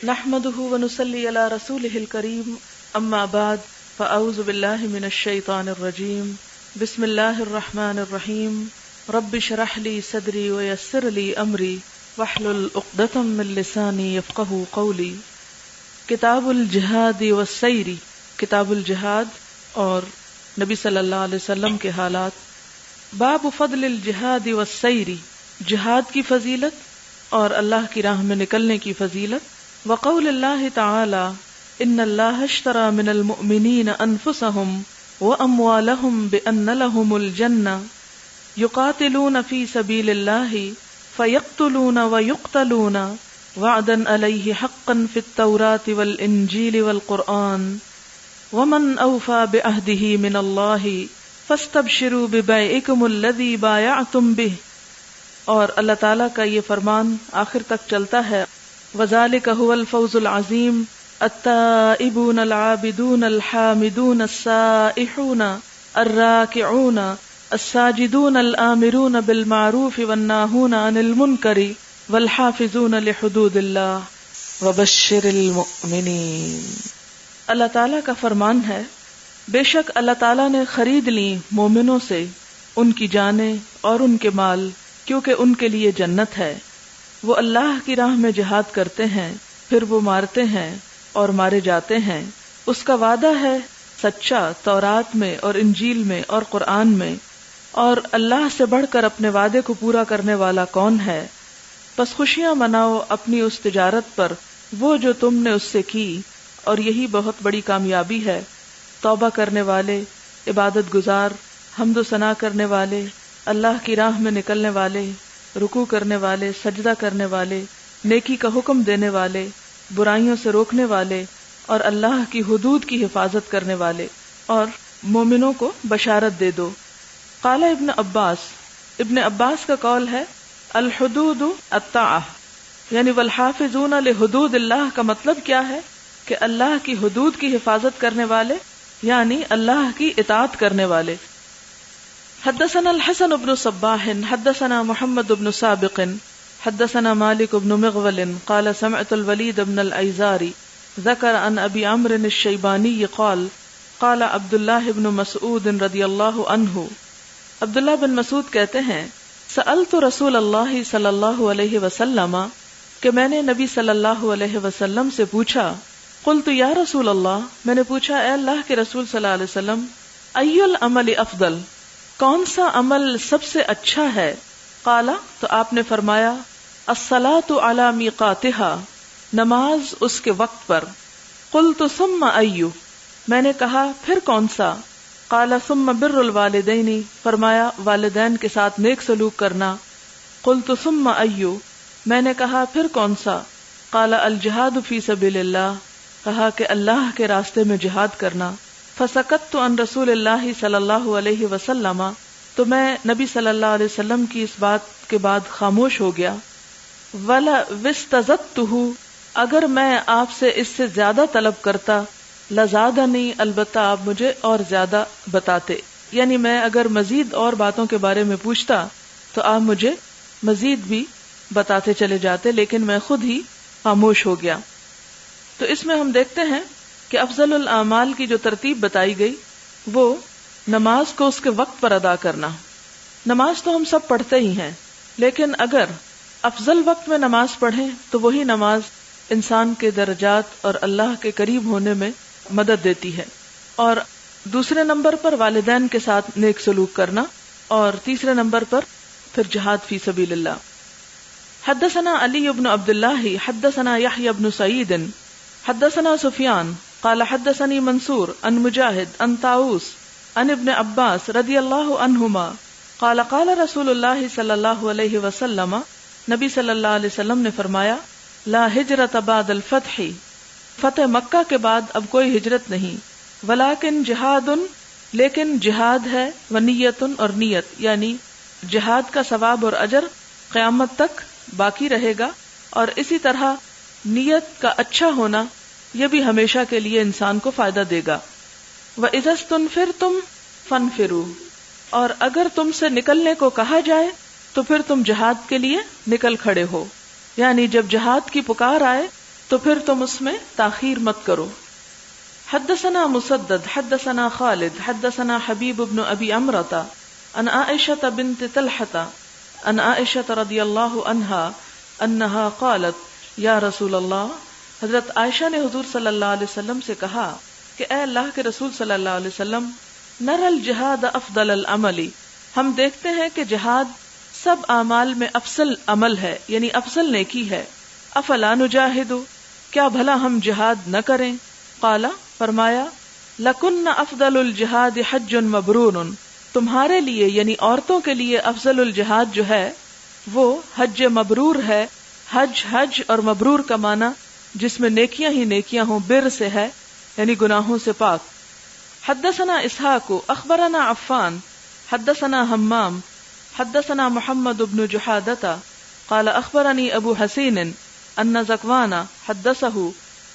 نحمده ونصلي على رسوله الكريم اما بعد فاعوذ بالله من الشيطان الرجيم بسم الله الرحمن الرحيم رب اشرح لي صدري ويسر لي امري واحلل عقدة من لساني يفقهوا قولي۔ کتاب الجہاد والسیر، کتاب الجہاد اور نبی صلی اللہ علیہ وسلم کے حالات۔ باب فضل الجہاد والسیر، جہاد کی فضیلت اور اللہ کی راہ میں نکلنے کی فضیلت۔ وقول اللہ تعالی ان اللہ اشترى من المؤمنین انفسهم واموالهم بان لهم الجنہ یقاتلون فی سبیل اللہ فیقتلون ویقتلون وعدا علیہ حقا فی التوراة والانجیل والقرآن ومن اوفى بعہدہ من اللہ فاستبشروا ببیعکم الذی بایعتم بہ۔ اور اللہ تعالیٰ کا یہ فرمان آخر تک چلتا ہے، وَذَلِكَ هُوَ الْفَوْزُ الْعَظِيمُ التَّائِبُونَ الْعَابِدُونَ الْحَامِدُونَ السَّائِحُونَ الرَّاكِعُونَ السَّاجِدُونَ الْآمِرُونَ بِالْمَعْرُوفِ وَالنَّاهُونَ عَنِ الْمُنكَرِ وَالْحَافِظُونَ لِحُدُودِ اللَّهِ وَبَشِّرِ الْمُؤْمِنِينَ۔ اللہ تعالیٰ کا فرمان ہے، بے شک اللہ تعالیٰ نے خرید لی مومنوں سے ان کی جانیں اور ان کے مال، کیونکہ ان کے لیے جنت ہے۔ وہ اللہ کی راہ میں جہاد کرتے ہیں، پھر وہ مارتے ہیں اور مارے جاتے ہیں۔ اس کا وعدہ ہے سچا تورات میں اور انجیل میں اور قرآن میں، اور اللہ سے بڑھ کر اپنے وعدے کو پورا کرنے والا کون ہے؟ بس خوشیاں مناؤ اپنی اس تجارت پر وہ جو تم نے اس سے کی، اور یہی بہت بڑی کامیابی ہے۔ توبہ کرنے والے، عبادت گزار، حمد و ثنا کرنے والے، اللہ کی راہ میں نکلنے والے، رکوع کرنے والے، سجدہ کرنے والے، نیکی کا حکم دینے والے، برائیوں سے روکنے والے، اور اللہ کی حدود کی حفاظت کرنے والے، اور مومنوں کو بشارت دے دو۔ قال ابن عباس کا قول ہے الحدود الطاعہ، یعنی والحافظون لحدود اللہ کا مطلب کیا ہے کہ اللہ کی حدود کی حفاظت کرنے والے، یعنی اللہ کی اطاعت کرنے والے۔ حدثنا الحسن بن صباح حدثنا محمد بن سابق حدثنا مالك بن مغول قال سمعت الوليد بن الأيزاري ذكر عن أبي عمرو الشيباني قال قال عبد الله بن مسعود رضي الله عنه، عبداللہ بن مسعود کہتے ہیں سألت رسول اللہ صلی اللہ علیہ وسلم، کہ میں نے نبی صلی اللہ علیہ وسلم سے پوچھا، قلت یا رسول اللہ، میں نے پوچھا اے اللہ کے رسول صلی اللہ علیہ وسلم، ای العمل افضل، کون سا عمل سب سے اچھا ہے؟ قالا، تو آپ نے فرمایا الصلاۃ علی میقاتها، نماز اس کے وقت پر۔ قلت ثم ای، میں نے کہا پھر کون سا؟ قال ثم بر الوالدین، فرمایا والدین کے ساتھ نیک سلوک کرنا۔ قلت ثم ای، میں نے کہا پھر کون سا؟ قال الجہاد فی سبیل اللہ، کہا کہ اللہ کے راستے میں جہاد کرنا۔ فسکت عن رسول اللہ صلی اللہ علیہ وسلم، تو میں نبی صلی اللہ علیہ وسلم کی اس بات کے بعد خاموش ہو گیا۔ ولا وستزدتہ، اگر میں آپ سے اس سے زیادہ طلب کرتا، لزادنی، البتہ آپ مجھے اور زیادہ بتاتے، یعنی میں اگر مزید اور باتوں کے بارے میں پوچھتا تو آپ مجھے مزید بھی بتاتے چلے جاتے، لیکن میں خود ہی خاموش ہو گیا۔ تو اس میں ہم دیکھتے ہیں کہ افضل الاعمال کی جو ترتیب بتائی گئی وہ نماز کو اس کے وقت پر ادا کرنا۔ نماز تو ہم سب پڑھتے ہی ہیں، لیکن اگر افضل وقت میں نماز پڑھیں تو وہی نماز انسان کے درجات اور اللہ کے قریب ہونے میں مدد دیتی ہے۔ اور دوسرے نمبر پر والدین کے ساتھ نیک سلوک کرنا، اور تیسرے نمبر پر پھر جہاد فی سبیل اللہ۔ حدثنا علی بن عبد اللہ حدثنا یحیی بن سعید حدثنا سفیان قال حدثني منصور عن مجاہد عن طاووس عن ابن عباس رضی اللہ عنہما قال قال رسول اللہ صلی اللہ علیہ وسلم، نبی صلی اللہ علیہ وسلم نے فرمایا، لا ہجرت بعد الفتح، فتح مکہ کے بعد اب کوئی ہجرت نہیں، ولکن جہاد، لیکن جہاد ہے، ونیت، اور نیت، یعنی جہاد کا ثواب اور اجر قیامت تک باقی رہے گا، اور اسی طرح نیت کا اچھا ہونا یہ بھی ہمیشہ کے لیے انسان کو فائدہ دے گا۔ وَإِذَا اسْتُنْفِرْتُمْ فَانْفِرُوا، اور اگر تم سے نکلنے کو کہا جائے تو پھر تم جہاد کے لیے نکل کھڑے ہو، یعنی جب جہاد کی پکار آئے تو پھر تم اس میں تاخیر مت کرو. حدثنا مسدد حدثنا خالد حدثنا حبیب بن ابی عمرة عن عائشة بنت طلحة عن عائشة رضی اللہ عنہا انہا قالت یا رسول اللہ، حضرت عائشہ نے حضور صلی اللہ علیہ وسلم سے کہا کہ اے اللہ کے رسول صلی اللہ علیہ وسلم، نرى الجہاد افضل العمل، ہم دیکھتے ہیں کہ جہاد سب اعمال میں افضل عمل ہے، یعنی افضل نیکی ہے. افلا نجاہد، کیا بھلا ہم جہاد نہ کریں؟ قال، فرمایا لکن افضل الجہاد حج مبرور، تمہارے لیے یعنی عورتوں کے لیے افضل الجہاد جو ہے وہ حج مبرور ہے. حج اور مبرور کا معنی جس میں نیکیاں ہی نیکیاں ہوں، بر سے ہے یعنی گناہوں سے پاک. حدثنا اسحاق اخبرنا عفان حدثنا حمام حدثنا محمد بن جحادة قال اخبرني ابو حسین ان زکوان حدثه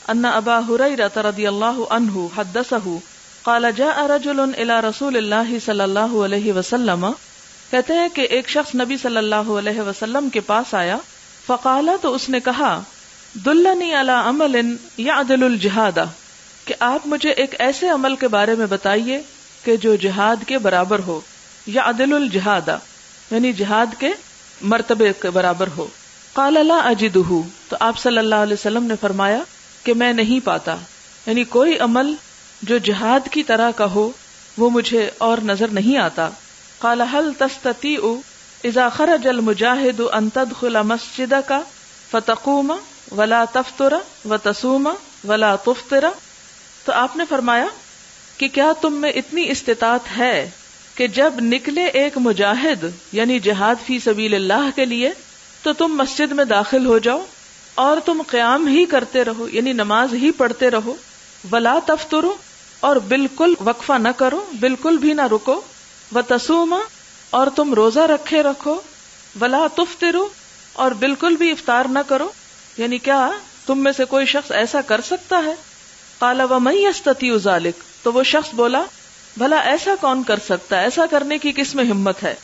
ان ابا ہریرہ رضی اللہ عنہ حدثه قال جاء رجل الى رسول اللہ صلی اللہ علیہ وسلم، کہتے ہیں کہ ایک شخص نبی صلی اللہ علیہ وسلم کے پاس آیا. فقال، تو اس نے کہا دلنی علی عمل یعدل الجہاد، کہ آپ مجھے ایک ایسے عمل کے بارے میں بتائیے کہ جو جہاد کے برابر ہو. یعدل الجہاد یعنی جہاد کے مرتبے کے برابر ہو. قال لا اجدہ، تو آپ صلی اللہ علیہ وسلم نے فرمایا کہ میں نہیں پاتا، یعنی کوئی عمل جو جہاد کی طرح کا ہو وہ مجھے اور نظر نہیں آتا. قال هل تستطيع اذا خرج المجاهد ان تدخل مسجدك فتقوم ولا تفطر وتصوم ولا تفطر، تو آپ نے فرمایا کہ کیا تم میں اتنی استطاعت ہے کہ جب نکلے ایک مجاہد یعنی جہاد فی سبیل اللہ کے لیے تو تم مسجد میں داخل ہو جاؤ اور تم قیام ہی کرتے رہو یعنی نماز ہی پڑھتے رہو. ولا تفطروا، اور بالکل وقفہ نہ کرو، بالکل بھی نہ رکو. وتصوم، اور تم روزہ رکھے رکھو. ولا تفطروا، اور بالکل بھی افطار نہ کرو. یعنی کیا تم میں سے کوئی شخص ایسا کر سکتا ہے؟ قال ومن یستطیع ذلک، تو وہ شخص بولا بھلا ایسا کون کر سکتا ہے، ایسا کرنے کی کس میں ہمت ہے؟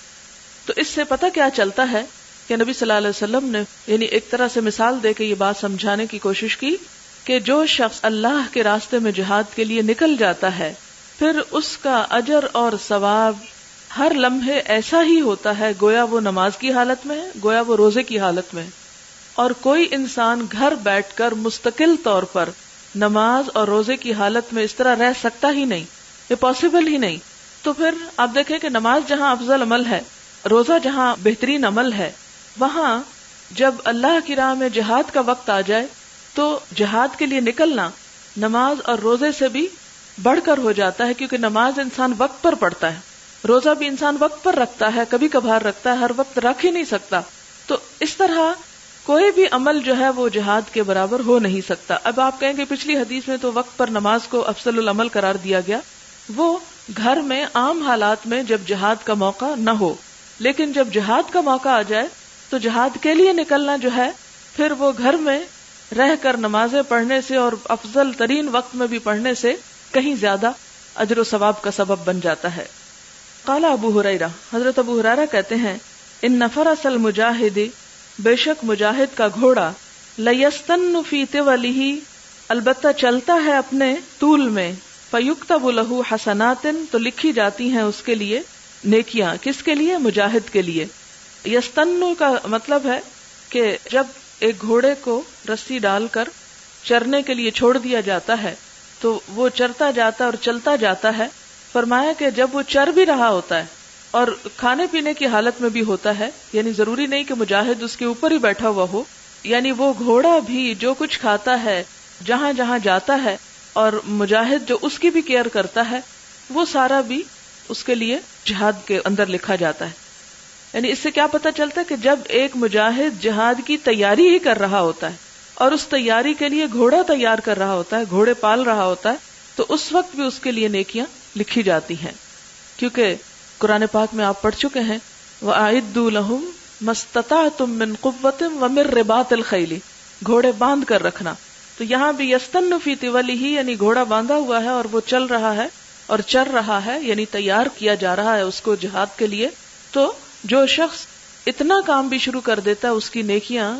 تو اس سے پتہ کیا چلتا ہے کہ نبی صلی اللہ علیہ وسلم نے یعنی ایک طرح سے مثال دے کے یہ بات سمجھانے کی کوشش کی کہ جو شخص اللہ کے راستے میں جہاد کے لیے نکل جاتا ہے پھر اس کا اجر اور ثواب ہر لمحے ایسا ہی ہوتا ہے گویا وہ نماز کی حالت میں ہے، گویا وہ روزے کی حالت میں ہے. اور کوئی انسان گھر بیٹھ کر مستقل طور پر نماز اور روزے کی حالت میں اس طرح رہ سکتا ہی نہیں، یہ پاسبل ہی نہیں. تو پھر آپ دیکھیں کہ نماز جہاں افضل عمل ہے، روزہ جہاں بہترین عمل ہے، وہاں جب اللہ کی راہ میں جہاد کا وقت آ جائے تو جہاد کے لیے نکلنا نماز اور روزے سے بھی بڑھ کر ہو جاتا ہے، کیونکہ نماز انسان وقت پر پڑھتا ہے، روزہ بھی انسان وقت پر رکھتا ہے، کبھی کبھار رکھتا ہے، ہر وقت رکھ ہی نہیں سکتا. تو اس طرح کوئی بھی عمل جو ہے وہ جہاد کے برابر ہو نہیں سکتا. اب آپ کہیں گے پچھلی حدیث میں تو وقت پر نماز کو افضل العمل قرار دیا گیا، وہ گھر میں عام حالات میں جب جہاد کا موقع نہ ہو، لیکن جب جہاد کا موقع آ جائے تو جہاد کے لیے نکلنا جو ہے پھر وہ گھر میں رہ کر نمازیں پڑھنے سے اور افضل ترین وقت میں بھی پڑھنے سے کہیں زیادہ اجر و ثواب کا سبب بن جاتا ہے. قال ابو ہریرہ، حضرت ابو ہریرہ کہتے ہیں ان فرس المجاہد، بے شک مجاہد کا گھوڑا، لیستن فی طولہ، البتہ چلتا ہے اپنے طول میں، فیکتب لہ حسنات، تو لکھی جاتی ہیں اس کے لیے نیکیاں. کس کے لیے؟ مجاہد کے لیے. یستن کا مطلب ہے کہ جب ایک گھوڑے کو رسی ڈال کر چرنے کے لیے چھوڑ دیا جاتا ہے تو وہ چرتا جاتا اور چلتا جاتا ہے. فرمایا کہ جب وہ چر بھی رہا ہوتا ہے اور کھانے پینے کی حالت میں بھی ہوتا ہے، یعنی ضروری نہیں کہ مجاہد اس کے اوپر ہی بیٹھا ہوا ہو، یعنی وہ گھوڑا بھی جو کچھ کھاتا ہے، جہاں جہاں جاتا ہے، اور مجاہد جو اس کی بھی کیئر کرتا ہے، وہ سارا بھی اس کے لیے جہاد کے اندر لکھا جاتا ہے. یعنی اس سے کیا پتہ چلتا ہے کہ جب ایک مجاہد جہاد کی تیاری ہی کر رہا ہوتا ہے اور اس تیاری کے لیے گھوڑا تیار کر رہا ہوتا ہے، گھوڑے پال رہا ہوتا ہے، تو اس وقت بھی اس کے لیے نیکیاں لکھی جاتی ہیں. کیونکہ قرآن پاک میں آپ پڑھ چکے ہیں وَأَعِدُّوا لَهُمْ مَا اسْتَطَعْتُم مِّن قُوَّةٍ وَمِن رِّبَاطِ الْخَيْلِ، گھوڑے باندھ کر رکھنا. تو یہاں بھی یستن فی طولہ، یعنی گھوڑا باندھا ہوا ہے اور وہ چل رہا ہے اور چر رہا ہے، یعنی تیار کیا جا رہا ہے اس کو جہاد کے لیے. تو جو شخص اتنا کام بھی شروع کر دیتا ہے اس کی نیکیاں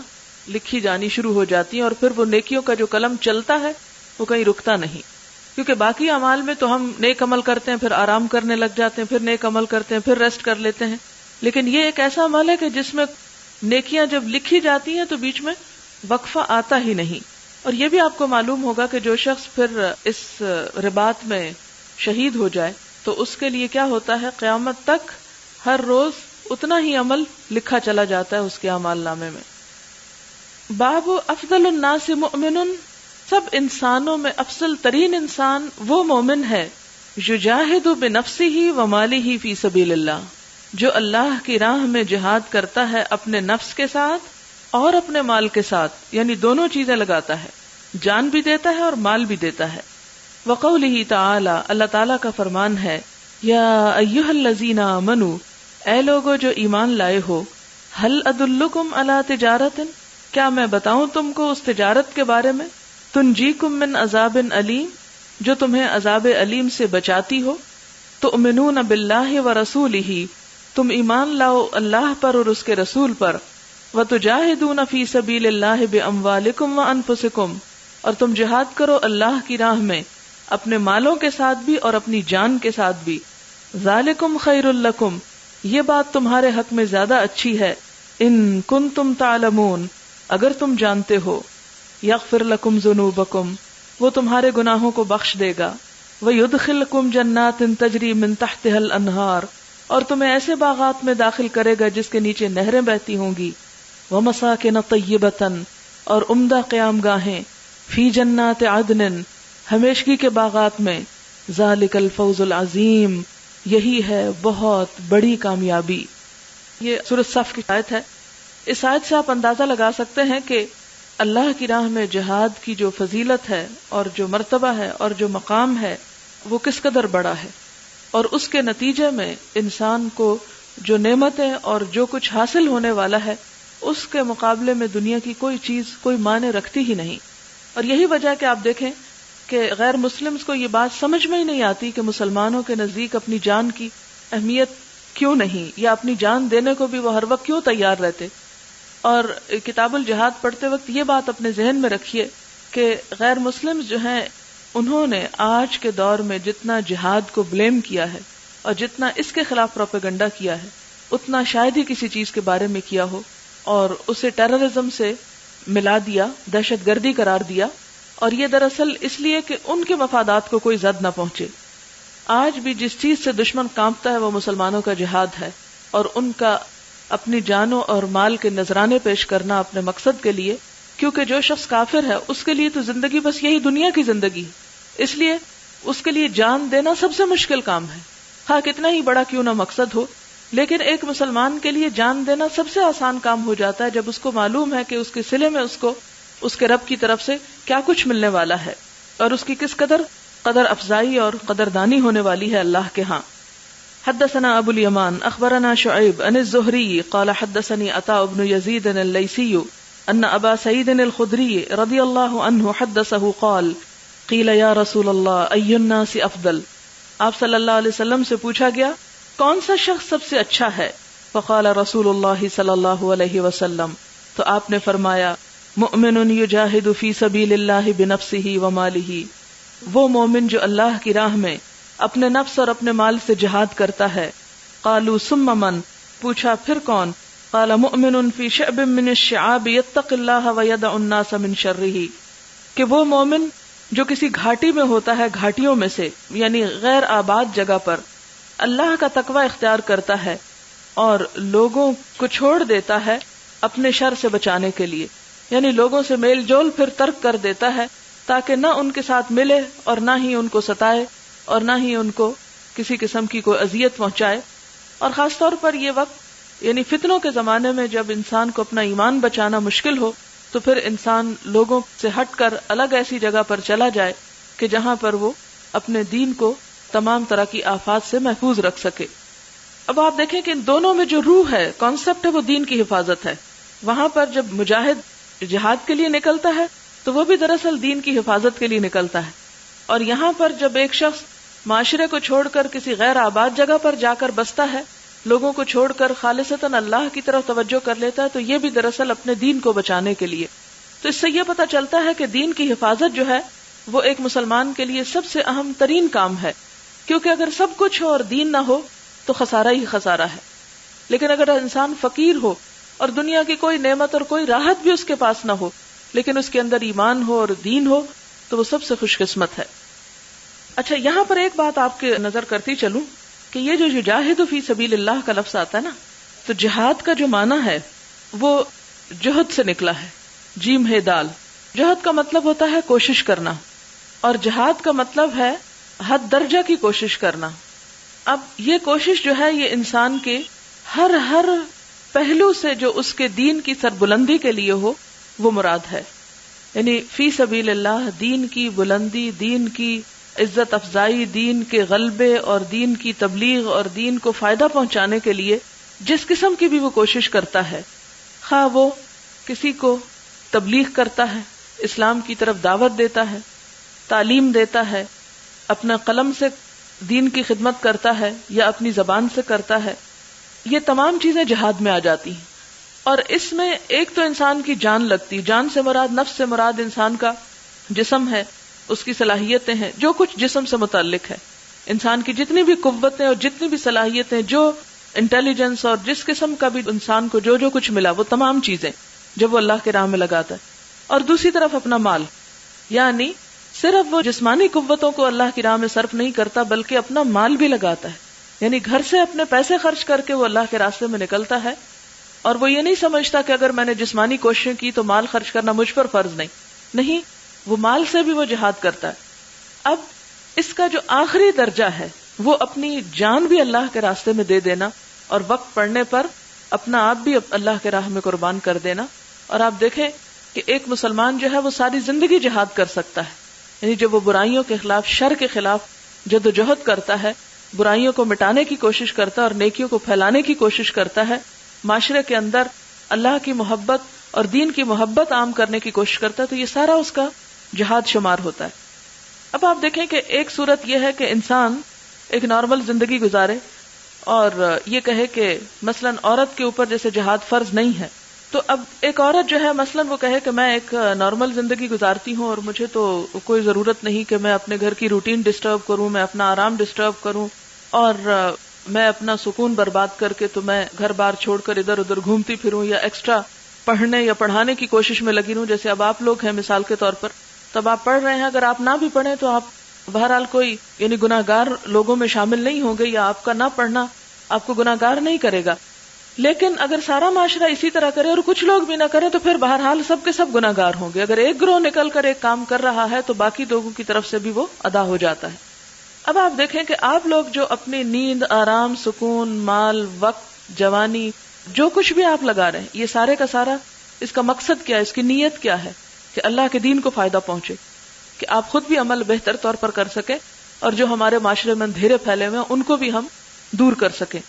لکھی جانی شروع ہو جاتی ہیں، اور پھر وہ نیکیوں کا جو قلم چلتا ہے وہ کہیں رکتا نہیں. کیونکہ باقی اعمال میں تو ہم نیک عمل کرتے ہیں، پھر آرام کرنے لگ جاتے ہیں، پھر نیک عمل کرتے ہیں، پھر ریسٹ کر لیتے ہیں. لیکن یہ ایک ایسا عمل ہے کہ جس میں نیکیاں جب لکھی جاتی ہیں تو بیچ میں وقفہ آتا ہی نہیں. اور یہ بھی آپ کو معلوم ہوگا کہ جو شخص پھر اس رباط میں شہید ہو جائے تو اس کے لیے کیا ہوتا ہے، قیامت تک ہر روز اتنا ہی عمل لکھا چلا جاتا ہے اس کے اعمال نامے میں. باب افضل الناس مؤمن، سب انسانوں میں افضل ترین انسان وہ مومن ہے یجاہد بنفسہ ومالہ فی سبیل اللہ، جو اللہ کی راہ میں جہاد کرتا ہے اپنے نفس کے ساتھ اور اپنے مال کے ساتھ، یعنی دونوں چیزیں لگاتا ہے، جان بھی دیتا ہے اور مال بھی دیتا ہے. وقولہ تعالی، اللہ تعالیٰ کا فرمان ہے، یا ایھا الذین آمنوا، اے لوگو جو ایمان لائے ہو، ہل ادلکم علی تجارت، کیا میں بتاؤں تم کو اس تجارت کے بارے میں، تنجیکم من عذاب علیم، جو تمہیں عذاب علیم سے بچاتی ہو. تؤمنون باللہ ورسولہ، تم ایمان لاؤ اللہ پر اور اس کے رسول پر. وتجاہدون فی سبیل اللہ باموالکم وانفسکم، اور تم جہاد کرو اللہ کی راہ میں اپنے مالوں کے ساتھ بھی اور اپنی جان کے ساتھ بھی. ذالکم خیر لکم، یہ بات تمہارے حق میں زیادہ اچھی ہے. ان کنتم تعلمون، اگر تم جانتے ہو. یغفر لکم ذنوبکم، وہ تمہارے گناہوں کو بخش دے گا. ویدخلکم جنات تجری من تحتها الانہار، اور تمہیں ایسے باغات میں داخل کرے گا جس کے نیچے نہریں بہتی ہوں گی. ومساکن طیبۃ، اور عمدہ قیام گاہیں. فی جنات عدن، ہمیشگی کے باغات میں. ذالک الفوز العظیم، یہی ہے بہت بڑی کامیابی. یہ سورۃ صف کی آیت ہے. اس آیت سے آپ اندازہ لگا سکتے ہیں کہ اللہ کی راہ میں جہاد کی جو فضیلت ہے اور جو مرتبہ ہے اور جو مقام ہے وہ کس قدر بڑا ہے، اور اس کے نتیجے میں انسان کو جو نعمتیں اور جو کچھ حاصل ہونے والا ہے اس کے مقابلے میں دنیا کی کوئی چیز کوئی معنی رکھتی ہی نہیں. اور یہی وجہ کہ آپ دیکھیں کہ غیر مسلمز کو یہ بات سمجھ میں ہی نہیں آتی کہ مسلمانوں کے نزدیک اپنی جان کی اہمیت کیوں نہیں، یا اپنی جان دینے کو بھی وہ ہر وقت کیوں تیار رہتے. اور کتاب الجہاد پڑھتے وقت یہ بات اپنے ذہن میں رکھیے کہ غیر مسلمز جو ہیں انہوں نے آج کے دور میں جتنا جہاد کو بلیم کیا ہے اور جتنا اس کے خلاف پروپیگنڈا کیا ہے اتنا شاید ہی کسی چیز کے بارے میں کیا ہو، اور اسے ٹیررزم سے ملا دیا، دہشت گردی قرار دیا. اور یہ دراصل اس لیے کہ ان کے مفادات کو کوئی زد نہ پہنچے. آج بھی جس چیز سے دشمن کانپتا ہے وہ مسلمانوں کا جہاد ہے، اور ان کا اپنی جانوں اور مال کے نذرانے پیش کرنا اپنے مقصد کے لیے، کیونکہ جو شخص کافر ہے اس کے لیے تو زندگی بس یہی دنیا کی زندگی ہے، اس لیے اس کے لیے جان دینا سب سے مشکل کام ہے، ہاں کتنا ہی بڑا کیوں نہ مقصد ہو. لیکن ایک مسلمان کے لیے جان دینا سب سے آسان کام ہو جاتا ہے جب اس کو معلوم ہے کہ اس کے صلے میں اس کو اس کے رب کی طرف سے کیا کچھ ملنے والا ہے اور اس کی کس قدر افزائی اور قدردانی ہونے والی ہے اللہ کے ہاں. حدثنا ابو الیمان اخبرنا شعیب عن الزہری قال حدثني عطاء بن یزید اللیثی ان ابا سعید الخدری رضی اللہ عنہ حدثه قال قیل یا رسول اللہ ای الناس افضل، آپ صلی اللہ علیہ وسلم سے پوچھا گیا کون سا شخص سب سے اچھا ہے؟ فقال رسول اللہ صلی اللہ علیہ وسلم، تو آپ نے فرمایا مؤمن یجاہد فی سبیل اللہ بنفسہ ومالہ، وہ مومن جو اللہ کی راہ میں اپنے نفس اور اپنے مال سے جہاد کرتا ہے. قالوا ثم من، پوچھا پھر کون؟ قال مؤمن فی شعب من الشعاب یتقی اللہ ویدع الناس من شرہ، کہ وہ مومن جو کسی گھاٹی میں ہوتا ہے، گھاٹیوں میں سے یعنی غیر آباد جگہ پر اللہ کا تقوی اختیار کرتا ہے اور لوگوں کو چھوڑ دیتا ہے اپنے شر سے بچانے کے لیے، یعنی لوگوں سے میل جول پھر ترک کر دیتا ہے تاکہ نہ ان کے ساتھ ملے اور نہ ہی ان کو ستائے اور نہ ہی ان کو کسی قسم کی کوئی اذیت پہنچائے. اور خاص طور پر یہ وقت یعنی فتنوں کے زمانے میں جب انسان کو اپنا ایمان بچانا مشکل ہو تو پھر انسان لوگوں سے ہٹ کر الگ ایسی جگہ پر چلا جائے کہ جہاں پر وہ اپنے دین کو تمام طرح کی آفات سے محفوظ رکھ سکے. اب آپ دیکھیں کہ ان دونوں میں جو روح ہے، کانسیپٹ ہے، وہ دین کی حفاظت ہے. وہاں پر جب مجاہد جہاد کے لیے نکلتا ہے تو وہ بھی دراصل دین کی حفاظت کے لیے نکلتا ہے، اور یہاں پر جب ایک شخص معاشرے کو چھوڑ کر کسی غیر آباد جگہ پر جا کر بستا ہے لوگوں کو چھوڑ کر خالصتاً اللہ کی طرف توجہ کر لیتا ہے تو یہ بھی دراصل اپنے دین کو بچانے کے لیے. تو اس سے یہ پتہ چلتا ہے کہ دین کی حفاظت جو ہے وہ ایک مسلمان کے لیے سب سے اہم ترین کام ہے، کیونکہ اگر سب کچھ ہو اور دین نہ ہو تو خسارہ ہی خسارہ ہے. لیکن اگر انسان فقیر ہو اور دنیا کی کوئی نعمت اور کوئی راحت بھی اس کے پاس نہ ہو لیکن اس کے اندر ایمان ہو اور دین ہو تو وہ سب سے خوش قسمت ہے. اچھا، یہاں پر ایک بات آپ کے نظر کرتی چلوں کہ یہ جو یجاہد فی سبیل اللہ کا لفظ آتا ہے نا، تو جہاد کا جو معنی ہے وہ جہد سے نکلا ہے، جیم ہے دال. جہد کا مطلب ہوتا ہے کوشش کرنا، اور جہاد کا مطلب ہے حد درجہ کی کوشش کرنا. اب یہ کوشش جو ہے یہ انسان کے ہر پہلو سے جو اس کے دین کی سربلندی کے لیے ہو وہ مراد ہے. یعنی فی سبیل اللہ، دین کی بلندی، دین کی عزت افزائی، دین کے غلبے اور دین کی تبلیغ اور دین کو فائدہ پہنچانے کے لیے جس قسم کی بھی وہ کوشش کرتا ہے، خواہ وہ کسی کو تبلیغ کرتا ہے، اسلام کی طرف دعوت دیتا ہے، تعلیم دیتا ہے، اپنا قلم سے دین کی خدمت کرتا ہے یا اپنی زبان سے کرتا ہے، یہ تمام چیزیں جہاد میں آ جاتی ہیں. اور اس میں ایک تو انسان کی جان لگتی، جان سے مراد، نفس سے مراد انسان کا جسم ہے، اس کی صلاحیتیں ہیں، جو کچھ جسم سے متعلق ہے، انسان کی جتنی بھی قوتیں اور جتنی بھی صلاحیتیں، جو انٹیلیجنس اور جس قسم کا بھی انسان کو جو کچھ ملا، وہ تمام چیزیں جب وہ اللہ کے راہ میں لگاتا ہے. اور دوسری طرف اپنا مال، یعنی صرف وہ جسمانی قوتوں کو اللہ کی راہ میں صرف نہیں کرتا بلکہ اپنا مال بھی لگاتا ہے. یعنی گھر سے اپنے پیسے خرچ کر کے وہ اللہ کے راستے میں نکلتا ہے، اور وہ یہ نہیں سمجھتا کہ اگر میں نے جسمانی کوششیں کی تو مال خرچ کرنا مجھ پر فرض نہیں، وہ مال سے بھی وہ جہاد کرتا ہے. اب اس کا جو آخری درجہ ہے وہ اپنی جان بھی اللہ کے راستے میں دے دینا، اور وقت پڑنے پر اپنا آپ بھی اللہ کے راہ میں قربان کر دینا. اور آپ دیکھیں کہ ایک مسلمان جو ہے وہ ساری زندگی جہاد کر سکتا ہے. یعنی جب وہ برائیوں کے خلاف، شر کے خلاف جدوجہد کرتا ہے، برائیوں کو مٹانے کی کوشش کرتا ہے اور نیکیوں کو پھیلانے کی کوشش کرتا ہے، معاشرے کے اندر اللہ کی محبت اور دین کی محبت عام کرنے کی کوشش کرتا ہے، تو یہ سارا اس کا جہاد شمار ہوتا ہے. اب آپ دیکھیں کہ ایک صورت یہ ہے کہ انسان ایک نارمل زندگی گزارے اور یہ کہے کہ مثلاً عورت کے اوپر جیسے جہاد فرض نہیں ہے، تو اب ایک عورت جو ہے مثلاً وہ کہے کہ میں ایک نارمل زندگی گزارتی ہوں اور مجھے تو کوئی ضرورت نہیں کہ میں اپنے گھر کی روٹین ڈسٹرب کروں، میں اپنا آرام ڈسٹرب کروں، اور میں اپنا سکون برباد کر کے تو میں گھر بار چھوڑ کر ادھر ادھر گھومتی پھروں یا ایکسٹرا پڑھنے یا پڑھانے کی کوشش میں لگی رہوں. جیسے اب آپ لوگ ہیں مثال کے طور پر، تب آپ پڑھ رہے ہیں، اگر آپ نہ بھی پڑھیں تو آپ بہرحال کوئی یعنی گناہگار لوگوں میں شامل نہیں ہوں گے، یا آپ کا نہ پڑھنا آپ کو گناہگار نہیں کرے گا. لیکن اگر سارا معاشرہ اسی طرح کرے اور کچھ لوگ بھی نہ کریں تو پھر بہرحال سب کے سب گناہگار ہوں گے. اگر ایک گروہ نکل کر ایک کام کر رہا ہے تو باقی لوگوں کی طرف سے بھی وہ ادا ہو جاتا ہے. اب آپ دیکھیں کہ آپ لوگ جو اپنی نیند، آرام، سکون، مال، وقت، جوانی، جو کچھ بھی آپ لگا رہے ہیں، یہ سارے کا سارا اس کا مقصد کیا ہے، اس کی نیت کیا ہے کہ اللہ کے دین کو فائدہ پہنچے، کہ آپ خود بھی عمل بہتر طور پر کر سکیں اور جو ہمارے معاشرے میں اندھیرے پھیلے ہوئے ہیں ان کو بھی ہم دور کر سکیں.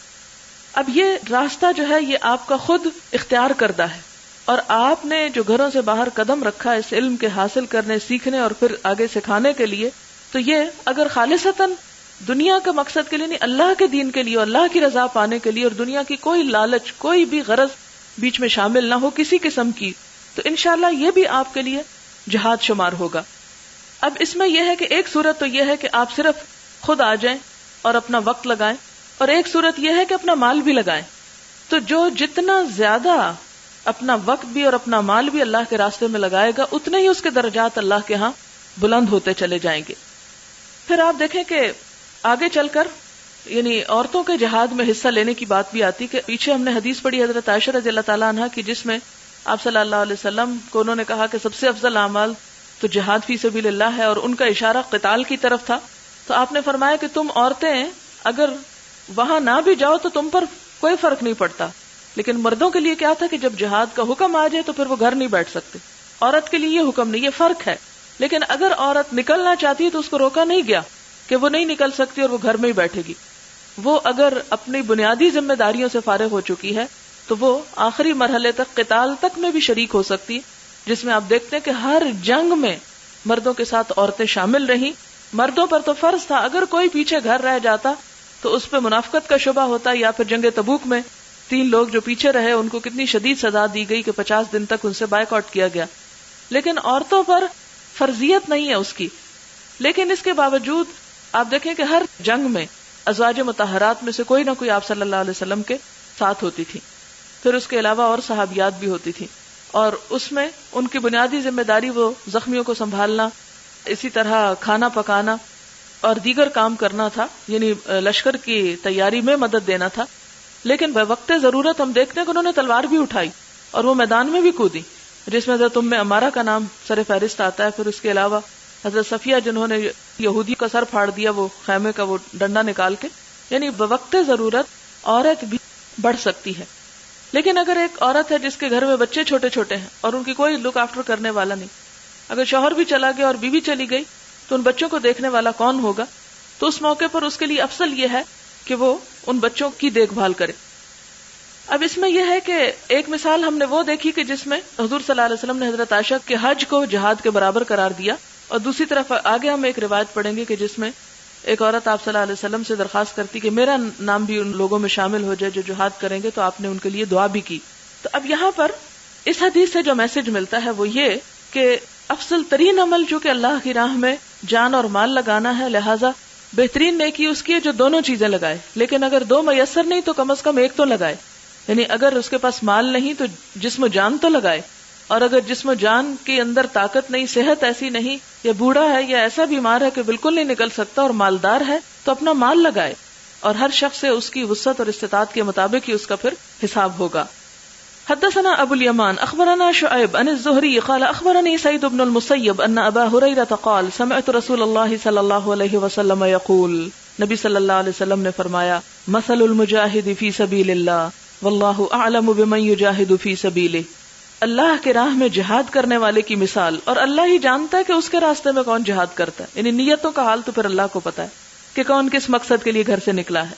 اب یہ راستہ جو ہے یہ آپ کا خود اختیار کردہ ہے، اور آپ نے جو گھروں سے باہر قدم رکھا اس علم کے حاصل کرنے، سیکھنے اور پھر آگے سکھانے کے لیے، تو یہ اگر خالصتاً دنیا کے مقصد کے لیے نہیں، اللہ کے دین کے لیے، اللہ کی رضا پانے کے لیے، اور دنیا کی کوئی لالچ، کوئی بھی غرض بیچ میں شامل نہ ہو کسی قسم کی، تو انشاءاللہ یہ بھی آپ کے لیے جہاد شمار ہوگا. اب اس میں یہ ہے کہ ایک صورت تو یہ ہے کہ آپ صرف خود آ جائیں اور اپنا وقت لگائیں، اور ایک صورت یہ ہے کہ اپنا مال بھی لگائیں. تو جو جتنا زیادہ اپنا وقت بھی اور اپنا مال بھی اللہ کے راستے میں لگائے گا اتنے ہی اس کے درجات اللہ کے ہاں بلند ہوتے چلے جائیں گے. پھر آپ دیکھیں کہ آگے چل کر یعنی عورتوں کے جہاد میں حصہ لینے کی بات بھی آتی کہ پیچھے ہم نے حدیث پڑھی حضرت عائشہ رضی اللہ تعالیٰ عنہ کی، جس میں آپ صلی اللہ علیہ وسلم کو انہوں نے کہا کہ سب سے افضل اعمال تو جہاد فی سبیل اللہ ہے، اور ان کا اشارہ قتال کی طرف تھا. تو آپ نے فرمایا کہ تم عورتیں اگر وہاں نہ بھی جاؤ تو تم پر کوئی فرق نہیں پڑتا، لیکن مردوں کے لیے کیا تھا کہ جب جہاد کا حکم آ جائے تو پھر وہ گھر نہیں بیٹھ سکتے. عورت کے لیے یہ حکم نہیں، یہ فرق ہے. لیکن اگر عورت نکلنا چاہتی ہے تو اس کو روکا نہیں گیا کہ وہ نہیں نکل سکتی اور وہ گھر میں ہی بیٹھے گی. وہ اگر اپنی بنیادی ذمہ داریوں سے فارغ ہو چکی ہے تو وہ آخری مرحلے تک قتال تک میں بھی شریک ہو سکتی، جس میں آپ دیکھتے ہیں کہ ہر جنگ میں مردوں کے ساتھ عورتیں شامل رہیں. مردوں پر تو فرض تھا، اگر کوئی پیچھے گھر رہ جاتا تو اس پہ منافقت کا شبہ ہوتا ہے. یا پھر جنگ تبوک میں 3 لوگ جو پیچھے رہے ان کو کتنی شدید سزا دی گئی کہ 50 دن تک ان سے بائیکاٹ کیا گیا. لیکن عورتوں پر فرضیت نہیں ہے اس کی. لیکن اس کے باوجود آپ دیکھیں کہ ہر جنگ میں ازواج مطہرات میں سے کوئی نہ کوئی آپ صلی اللہ علیہ وسلم کے ساتھ ہوتی تھی. پھر اس کے علاوہ اور صحابیات بھی ہوتی تھی، اور اس میں ان کی بنیادی ذمہ داری وہ زخمیوں کو سنبھالنا، اسی طرح کھانا پکانا اور دیگر کام کرنا تھا، یعنی لشکر کی تیاری میں مدد دینا تھا. لیکن بوقت ضرورت ہم دیکھتے ہیں کہ انہوں نے تلوار بھی اٹھائی اور وہ میدان میں بھی کودی، جس میں حضرت ام عمارہ کا نام سر فہرست آتا ہے. پھر اس کے علاوہ حضرت صفیہ جنہوں نے یہودی کا سر پھاڑ دیا وہ خیمے کا وہ ڈنڈا نکال کے. یعنی بوقت ضرورت عورت بھی بڑھ سکتی ہے. لیکن اگر ایک عورت ہے جس کے گھر میں بچے چھوٹے چھوٹے ہیں اور ان کی کوئی لک آفٹر کرنے والا نہیں، اگر شوہر بھی چلا گیا اور بیوی چلی گئی تو ان بچوں کو دیکھنے والا کون ہوگا؟ تو اس موقع پر اس کے لیے افضل یہ ہے کہ وہ ان بچوں کی دیکھ بھال کرے. اب اس میں یہ ہے کہ ایک مثال ہم نے وہ دیکھی کہ جس میں حضور صلی اللہ علیہ وسلم نے حضرت عائشہ کے حج کو جہاد کے برابر قرار دیا، اور دوسری طرف آگے ہم ایک روایت پڑھیں گے کہ جس میں ایک عورت آپ صلی اللہ علیہ وسلم سے درخواست کرتی کہ میرا نام بھی ان لوگوں میں شامل ہو جائے جو جہاد کریں گے، تو آپ نے ان کے لیے دعا بھی کی. تو اب یہاں پر اس حدیث سے جو میسج ملتا ہے وہ یہ کہ افضل ترین عمل جو کہ اللہ کی راہ میں جان اور مال لگانا ہے، لہٰذا بہترین نیکی اس کی ہے جو دونوں چیزیں لگائے. لیکن اگر 2 میسر نہیں تو کم از کم ایک تو لگائے. یعنی اگر اس کے پاس مال نہیں تو جسم و جان تو لگائے، اور اگر جسم و جان کے اندر طاقت نہیں، صحت ایسی نہیں، یا بوڑھا ہے یا ایسا بیمار ہے کہ بالکل نہیں نکل سکتا اور مالدار ہے، تو اپنا مال لگائے. اور ہر شخص سے اس کی وسعت اور استطاعت کے مطابق ہی اس کا پھر حساب ہوگا. حدثنا ابو الیمان اخبرنا شعیب عن الزہری قال اخبرنی سعید بن المسیب ان ابا ہریرہ قال سمعت رسول اللہ صلی اللہ علیہ وسلم یقول، نبی صلی اللہ علیہ وسلم نے فرمایا، مثل المجاہد فی سبیل اللہ واللہ اعلم بمن یجاہد فی سبیلہ. اللہ کے راہ میں جہاد کرنے والے کی مثال، اور اللہ ہی جانتا ہے کہ اس کے راستے میں کون جہاد کرتا ہے. یعنی نیتوں کا حال تو پھر اللہ کو پتا ہے کہ کون کس مقصد کے لیے گھر سے نکلا ہے.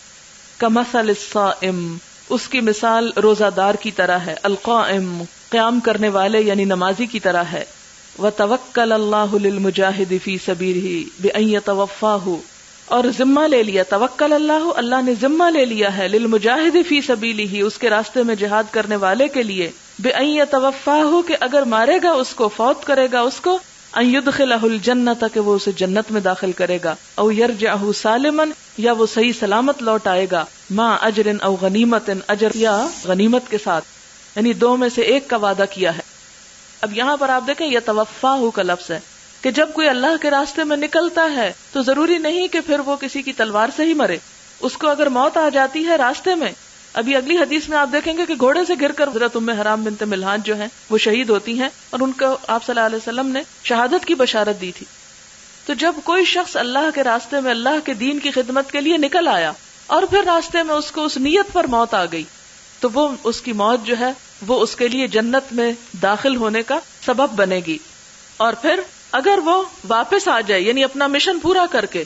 کمثل الصائم، اس کی مثال روزہ دار کی طرح ہے، القائم، قیام کرنے والے یعنی نمازی کی طرح ہے. وتوکل اللہ للمجاہد فی سبیلہ بان یتوفاہ، اور ذمہ لے لیا، توکل اللہ، اللہ نے ذمہ لے لیا ہے، للمجاہد فی سبیلہ، اس کے راستے میں جہاد کرنے والے کے لیے، بان یتوفاہ، کہ اگر مارے گا اس کو، فوت کرے گا اس کو، ان یدخلہ الجنۃ، کہ وہ اسے جنت میں داخل کرے گا، او یرجعہ سالما، یا وہ صحیح سلامت لوٹ آئے گا، ما اجر او غنیمت، اجر یا غنیمت کے ساتھ، یعنی 2 میں سے ایک کا وعدہ کیا ہے. اب یہاں پر آپ دیکھیں یتوفاہ کا لفظ ہے کہ جب کوئی اللہ کے راستے میں نکلتا ہے تو ضروری نہیں کہ پھر وہ کسی کی تلوار سے ہی مرے. اس کو اگر موت آ جاتی ہے راستے میں، ابھی اگلی حدیث میں آپ دیکھیں گے کہ گھوڑے سے گر کر حضرت ام حرام بنت ملحان جو ہیں وہ شہید ہوتی ہیں، اور ان کو آپ صلی اللہ علیہ وسلم نے شہادت کی بشارت دی تھی. تو جب کوئی شخص اللہ کے راستے میں اللہ کے دین کی خدمت کے لیے نکل آیا اور پھر راستے میں اس کو اس نیت پر موت آ گئی، تو وہ اس کی موت جو ہے وہ اس کے لیے جنت میں داخل ہونے کا سبب بنے گی. اور پھر اگر وہ واپس آ جائے، یعنی اپنا مشن پورا کر کے،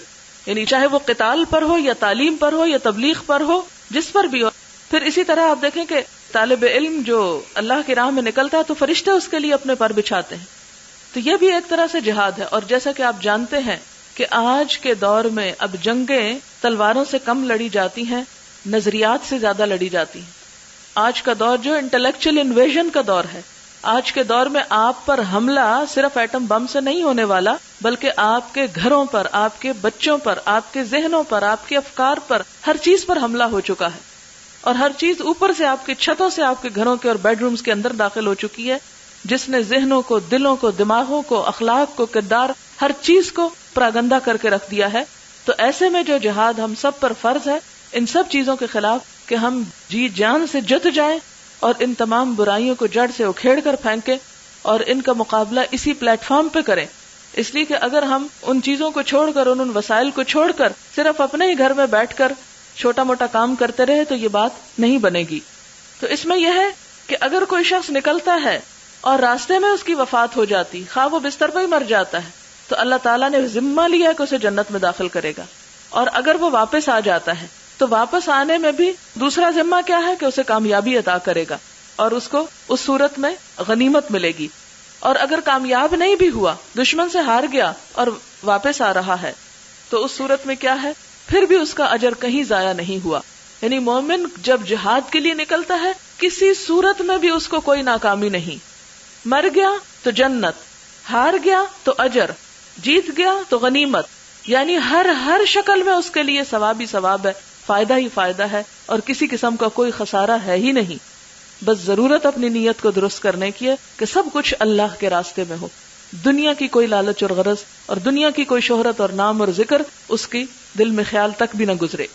یعنی چاہے وہ قتال پر ہو یا تعلیم پر ہو یا تبلیغ پر ہو، جس پر بھی ہو. پھر اسی طرح آپ دیکھیں کہ طالب علم جو اللہ کی راہ میں نکلتا ہے تو فرشتے اس کے لیے اپنے پر بچھاتے ہیں. تو یہ بھی ایک طرح سے جہاد ہے. اور جیسا کہ آپ جانتے ہیں کہ آج کے دور میں اب جنگیں تلواروں سے کم لڑی جاتی ہیں، نظریات سے زیادہ لڑی جاتی ہیں. آج کا دور جو انٹلیکچوئل انویژن کا دور ہے. آج کے دور میں آپ پر حملہ صرف ایٹم بم سے نہیں ہونے والا، بلکہ آپ کے گھروں پر، آپ کے بچوں پر، آپ کے ذہنوں پر، آپ کے افکار پر، ہر چیز پر حملہ ہو چکا ہے. اور ہر چیز اوپر سے آپ کے چھتوں سے، آپ کے گھروں کے اور بیڈ رومز کے اندر داخل ہو چکی ہے، جس نے ذہنوں کو، دلوں کو، دماغوں کو، اخلاق کو، کردار، ہر چیز کو پراگندہ کر کے رکھ دیا ہے. تو ایسے میں جو جہاد ہم سب پر فرض ہے، ان سب چیزوں کے خلاف کہ ہم جی جان سے جت جائیں اور ان تمام برائیوں کو جڑ سے اکھیڑ کر پھینکیں اور ان کا مقابلہ اسی پلیٹ فارم پہ کریں. اس لیے کہ اگر ہم ان چیزوں کو چھوڑ کر، ان وسائل کو چھوڑ کر صرف اپنے ہی گھر میں بیٹھ کر چھوٹا موٹا کام کرتے رہے تو یہ بات نہیں بنے گی. تو اس میں یہ ہے کہ اگر کوئی شخص نکلتا ہے اور راستے میں اس کی وفات ہو جاتی، خواہ وہ بستر پہ ہی مر جاتا ہے، تو اللہ تعالیٰ نے ذمہ لیا کہ اسے جنت میں داخل کرے گا. اور اگر وہ واپس آ جاتا ہے تو واپس آنے میں بھی دوسرا ذمہ کیا ہے کہ اسے کامیابی عطا کرے گا اور اس کو اس صورت میں غنیمت ملے گی. اور اگر کامیاب نہیں بھی ہوا، دشمن سے ہار گیا اور واپس آ رہا ہے، تو اس صورت میں کیا ہے؟ پھر بھی اس کا اجر کہیں ضائع نہیں ہوا. یعنی مومن جب جہاد کے لیے نکلتا ہے کسی صورت میں بھی اس کو کوئی ناکامی نہیں. مر گیا تو جنت، ہار گیا تو اجر، جیت گیا تو غنیمت. یعنی ہر شکل میں اس کے لیے ثواب ہی ثواب ہے، فائدہ ہی فائدہ ہے، اور کسی قسم کا کوئی خسارہ ہے ہی نہیں. بس ضرورت اپنی نیت کو درست کرنے کی ہے کہ سب کچھ اللہ کے راستے میں ہو. دنیا کی کوئی لالچ اور غرض اور دنیا کی کوئی شہرت اور نام اور ذکر اس کی دل میں خیال تک بھی نہ گزرے.